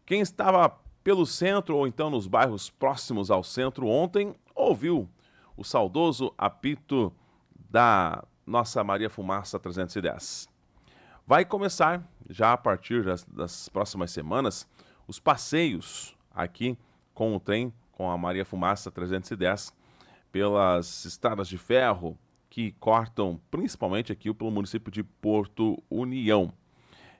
Quem estava pelo centro ou então nos bairros próximos ao centro ontem, ouviu o saudoso apito da nossa Maria Fumaça 310. Vai começar, já a partir das próximas semanas, os passeios aqui com o trem, com a Maria Fumaça 310, pelas estradas de ferro que cortam principalmente aqui pelo município de Porto União.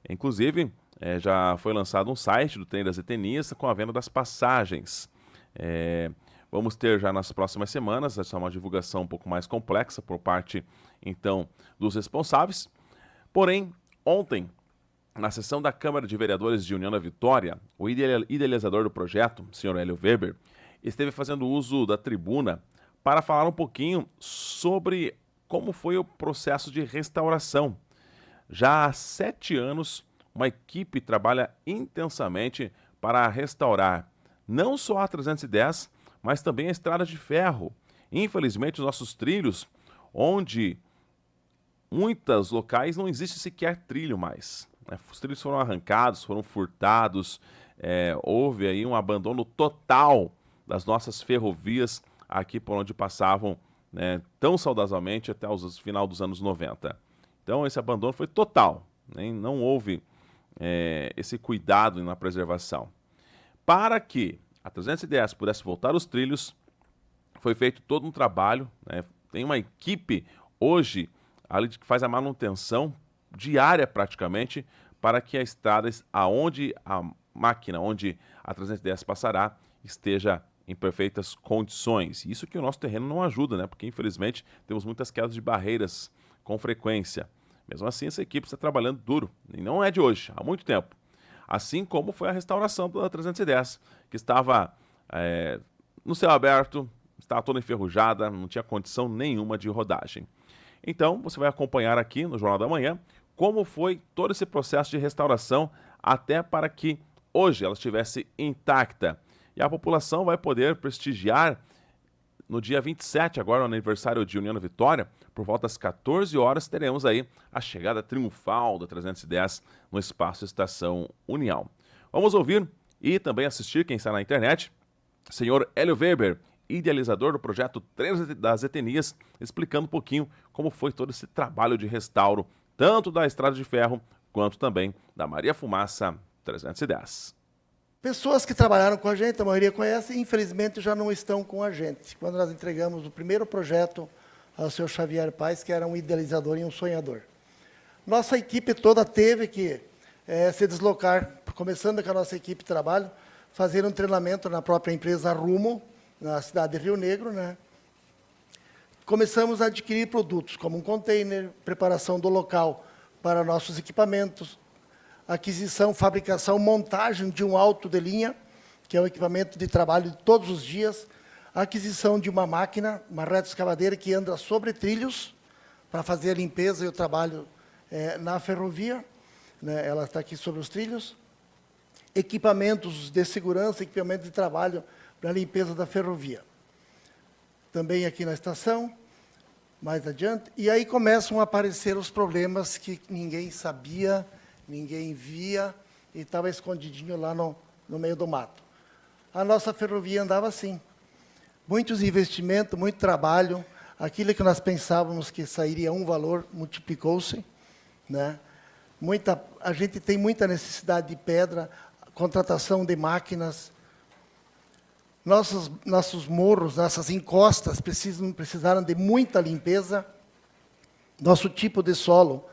Inclusive, já foi lançado um site do Trem das Etenias com a venda das passagens. Vamos ter já nas próximas semanas, essa é uma divulgação um pouco mais complexa por parte, então, dos responsáveis. Porém, ontem, na sessão da Câmara de Vereadores de União da Vitória, o idealizador do projeto, o senhor Hélio Weber, esteve fazendo uso da tribuna para falar um pouquinho sobre como foi o processo de restauração. Já há 7 anos, uma equipe trabalha intensamente para restaurar não só a 310, mas também a estrada de ferro. Infelizmente, os nossos trilhos, onde muitos locais não existe sequer trilho mais. Os trilhos foram arrancados, foram furtados, houve aí um abandono total das nossas ferrovias aqui por onde passavam, tão saudosamente até o final dos anos 90. Então esse abandono foi total, não houve esse cuidado na preservação. Para que a 310 pudesse voltar aos trilhos, foi feito todo um trabalho, tem uma equipe hoje ali que faz a manutenção diária praticamente para que a estrada aonde a máquina, onde a 310 passará, esteja em perfeitas condições. Isso que o nosso terreno não ajuda, porque infelizmente temos muitas quedas de barreiras com frequência. Mesmo assim, essa equipe está trabalhando duro, e não é de hoje, há muito tempo. Assim como foi a restauração da 310, que estava no céu aberto, estava toda enferrujada, não tinha condição nenhuma de rodagem. Então, você vai acompanhar aqui no Jornal da Manhã como foi todo esse processo de restauração até para que hoje ela estivesse intacta. E a população vai poder prestigiar no dia 27, agora no aniversário de União da Vitória, por volta das 14 horas, teremos aí a chegada triunfal da 310 no Espaço Estação União. Vamos ouvir e também assistir, quem está na internet, o senhor Hélio Weber, idealizador do projeto Trem das Etenias, explicando um pouquinho como foi todo esse trabalho de restauro, tanto da Estrada de Ferro, quanto também da Maria Fumaça 310. Pessoas que trabalharam com a gente, a maioria conhece, infelizmente já não estão com a gente. Quando nós entregamos o primeiro projeto ao seu Xavier Paes, que era um idealizador e um sonhador. Nossa equipe toda teve que se deslocar, começando com a nossa equipe de trabalho, fazer um treinamento na própria empresa Rumo, na cidade de Rio Negro. Começamos a adquirir produtos, como um container, preparação do local para nossos equipamentos, aquisição, fabricação, montagem de um auto de linha, que é o equipamento de trabalho de todos os dias, aquisição de uma máquina, uma retroescavadeira que anda sobre trilhos, para fazer a limpeza e o trabalho na ferrovia, ela está aqui sobre os trilhos, equipamentos de segurança, equipamento de trabalho para a limpeza da ferrovia. Também aqui na estação, mais adiante, e aí começam a aparecer os problemas que ninguém sabia, ninguém via, e estava escondidinho lá no meio do mato. A nossa ferrovia andava assim. Muitos investimentos, muito trabalho, aquilo que nós pensávamos que sairia um valor, multiplicou-se. A gente tem muita necessidade de pedra, contratação de máquinas. Nossos morros, nossas encostas precisaram de muita limpeza. Nosso tipo de solo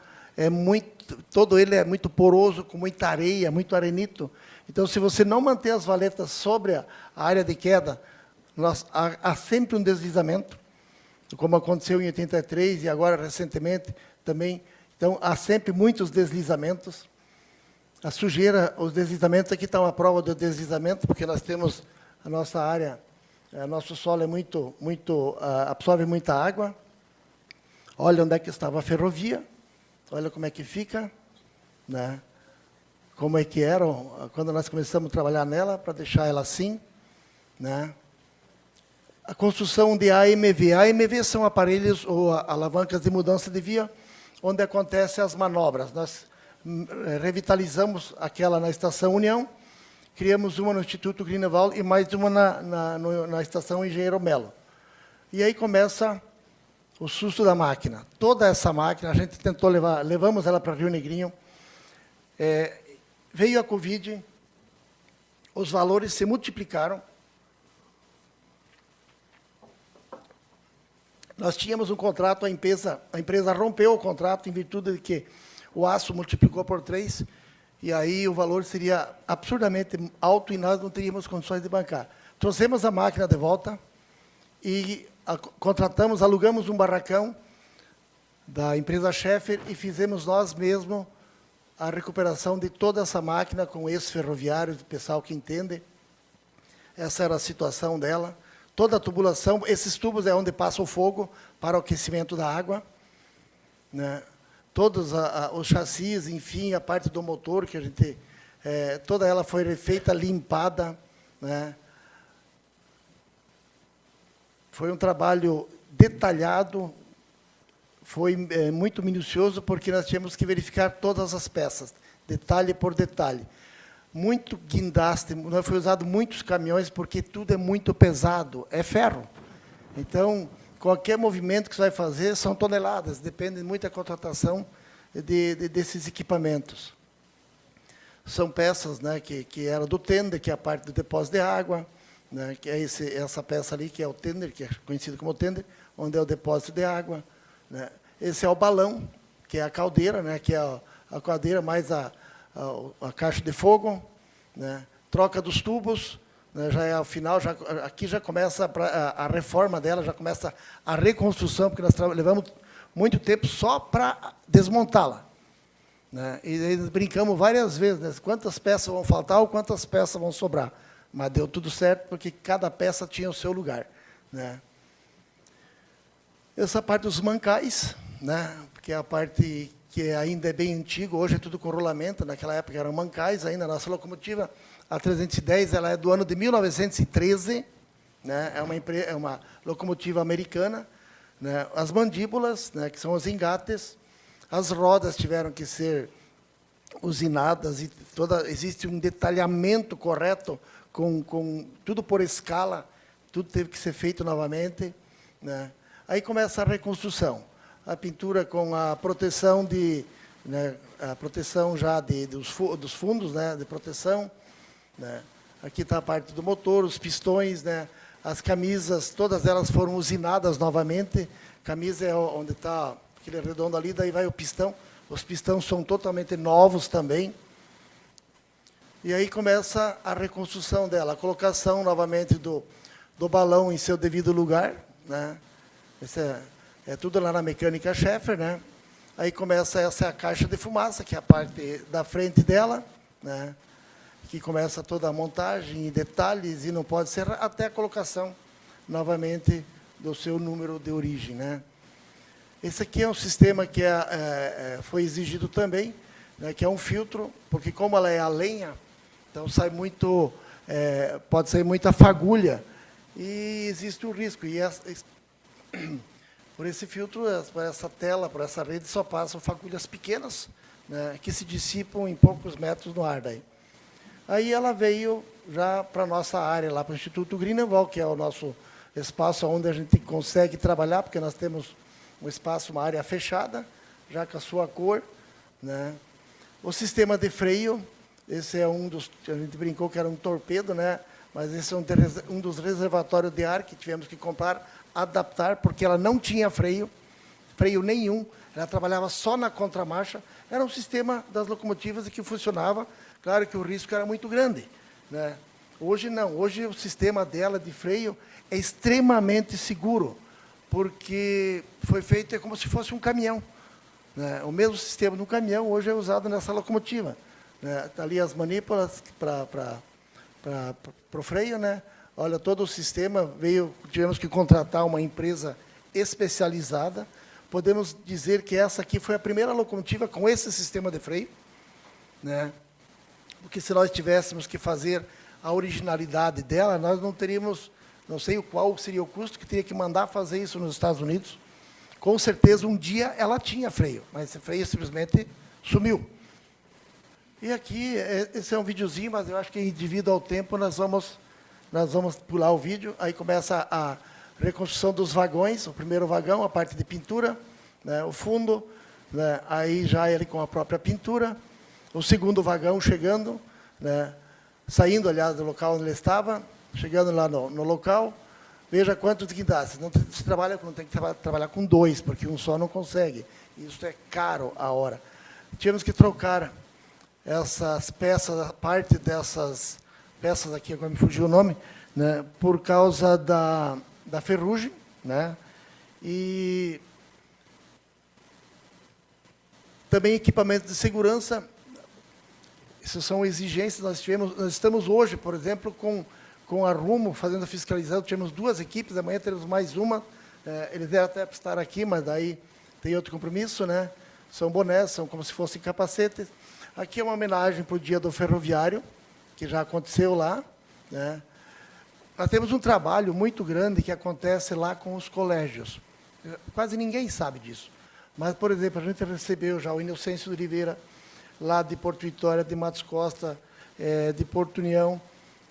todo ele é muito poroso, com muita areia, muito arenito. Então, se você não manter as valetas sobre a área de queda, há sempre um deslizamento, como aconteceu em 83 e agora recentemente também. Então, há sempre muitos deslizamentos. A sujeira, os deslizamentos, aqui está uma prova do deslizamento, porque nós temos a nossa área, nosso solo absorve muita água. Olha onde é que estava a ferrovia. Olha como é que fica, como é que era quando nós começamos a trabalhar nela, para deixar ela assim. A construção de AMV. AMV são aparelhos ou alavancas de mudança de via, onde acontecem as manobras. Nós revitalizamos aquela na Estação União criamos uma no Instituto Greenwald e mais uma na Estação Engenheiro Melo. E aí começa o susto da máquina. Toda essa máquina, a gente tentou levamos ela para Rio Negrinho, veio a Covid, os valores se multiplicaram. Nós tínhamos um contrato, a empresa rompeu o contrato em virtude de que o aço multiplicou por 3, e aí o valor seria absurdamente alto e nós não teríamos condições de bancar. Trouxemos a máquina de volta e alugamos um barracão da empresa Schaeffer e fizemos nós mesmos a recuperação de toda essa máquina com ex-ferroviários, o pessoal que entende. Essa era a situação dela. Toda a tubulação, esses tubos é onde passa o fogo para o aquecimento da água, né? Todos os chassis, enfim, a parte do motor, que a gente, toda ela foi refeita, limpada, né? Foi um trabalho detalhado, foi muito minucioso, porque nós tínhamos que verificar todas as peças, detalhe por detalhe. Muito guindaste, não foi usado muitos caminhões, porque tudo é muito pesado, é ferro. Então, qualquer movimento que você vai fazer são toneladas, depende muito da contratação desses equipamentos. São peças, né, que eram do tender, que é a parte do depósito de água, né, que é essa peça ali, que é o tender, que é conhecido como tender, onde é o depósito de água, né. Esse é o balão, que é a caldeira, né, que é a caldeira mais a caixa de fogo, né, troca dos tubos, né, já é ao final, aqui já começa a reforma dela, já começa a reconstrução, porque nós levamos muito tempo só para desmontá-la, né, e aí brincamos várias vezes, né, quantas peças vão faltar ou quantas peças vão sobrar, mas deu tudo certo, porque cada peça tinha o seu lugar, né. Essa parte dos mancais, né, que é a parte que ainda é bem antigo, hoje é tudo com rolamento, naquela época eram mancais ainda. A nossa locomotiva, a 310, ela é do ano de 1913, né, é uma locomotiva americana, né, as mandíbulas, né, que são os engates, as rodas tiveram que ser usinadas, e existe um detalhamento correto, com tudo por escala, tudo teve que ser feito novamente, né. Aí começa a reconstrução. A pintura com a proteção né, a proteção já dos fundos, né, de proteção, né. Aqui está a parte do motor, os pistões, né, as camisas, todas elas foram usinadas novamente. Camisa é onde está aquele redondo ali, daí vai o pistão. Os pistões são totalmente novos também. E aí começa a reconstrução dela, a colocação novamente do balão em seu devido lugar, né. Esse é tudo lá na mecânica Schaeffer, né? Aí começa essa caixa de fumaça, que é a parte da frente dela, né, que começa toda a montagem e detalhes, e não pode ser até a colocação, novamente, do seu número de origem, né. Esse aqui é um sistema que foi exigido também, né, que é um filtro, porque como ela é a lenha, então sai muito, pode sair muita fagulha, e existe um risco. E por esse filtro, por essa tela, por essa rede, só passam fagulhas pequenas, né, que se dissipam em poucos metros no ar. Aí ela veio já para a nossa área, lá para o Instituto Greenwald, que é o nosso espaço onde a gente consegue trabalhar, porque nós temos um espaço, uma área fechada, já com a sua cor, né. O sistema de freio, esse é um dos, a gente brincou que era um torpedo, né, mas esse é um dos reservatórios de ar que tivemos que comprar, adaptar, porque ela não tinha freio nenhum, ela trabalhava só na contramarcha, era um sistema das locomotivas e que funcionava, claro que o risco era muito grande, né. Hoje não, hoje o sistema dela de freio é extremamente seguro, porque foi feito como se fosse um caminhão, né. O mesmo sistema do caminhão hoje é usado nessa locomotiva, né. Tá ali as manípulas para o freio, né. Olha, todo o sistema tivemos que contratar uma empresa especializada. Podemos dizer que essa aqui foi a primeira locomotiva com esse sistema de freio, né? Porque se nós tivéssemos que fazer a originalidade dela, nós não teríamos, não sei qual seria o custo, que teria que mandar fazer isso nos Estados Unidos. Com certeza, um dia ela tinha freio, mas esse freio simplesmente sumiu. E aqui, esse é um videozinho, mas eu acho que devido ao tempo nós vamos pular o vídeo. Aí começa a reconstrução dos vagões, o primeiro vagão, a parte de pintura, né, o fundo, né, aí já ele com a própria pintura, o segundo vagão chegando, né, saindo, aliás, do local onde ele estava, chegando lá no local. Veja quanto de guindaste. Não tem que trabalhar com 2, porque um só não consegue. Isso é caro a hora. Tínhamos que trocar essas peças, a parte dessas peças aqui, agora me fugiu o nome, né, por causa da ferrugem, né, e também equipamento de segurança. Essas são exigências. Nós estamos hoje, por exemplo, com a Rumo fazendo a fiscalização. Tivemos 2 equipes, amanhã teremos mais uma. Eles devem até estar aqui, mas daí tem outro compromisso, né? São bonés, são como se fossem capacetes. Aqui é uma homenagem para o Dia do Ferroviário, que já aconteceu lá, né? Nós temos um trabalho muito grande que acontece lá com os colégios. Quase ninguém sabe disso. Mas, por exemplo, a gente recebeu já o Inocêncio de Oliveira, lá de Porto Vitória, de Matos Costa, de Porto União.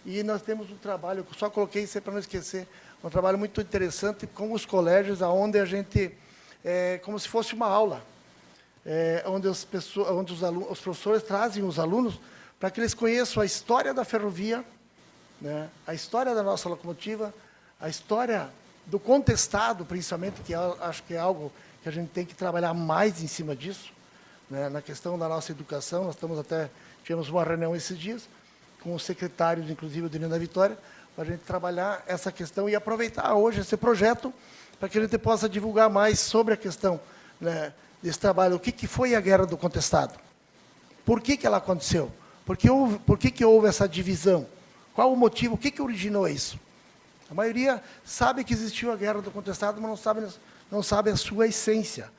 E nós temos um trabalho, só coloquei isso para não esquecer, um trabalho muito interessante com os colégios, onde a gente, como se fosse uma aula, onde os professores trazem os alunos para que eles conheçam a história da ferrovia, né, a história da nossa locomotiva, a história do contestado, principalmente, que acho que é algo que a gente tem que trabalhar mais em cima disso, né, na questão da nossa educação. Nós tivemos uma reunião esses dias, com os secretários, inclusive, do União da Vitória, para a gente trabalhar essa questão e aproveitar hoje esse projeto para que a gente possa divulgar mais sobre a questão, né, desse trabalho. O que foi a Guerra do Contestado? Por que ela aconteceu? Por que houve essa divisão? Qual o motivo? O que originou isso? A maioria sabe que existiu a Guerra do Contestado, mas não sabe a sua essência.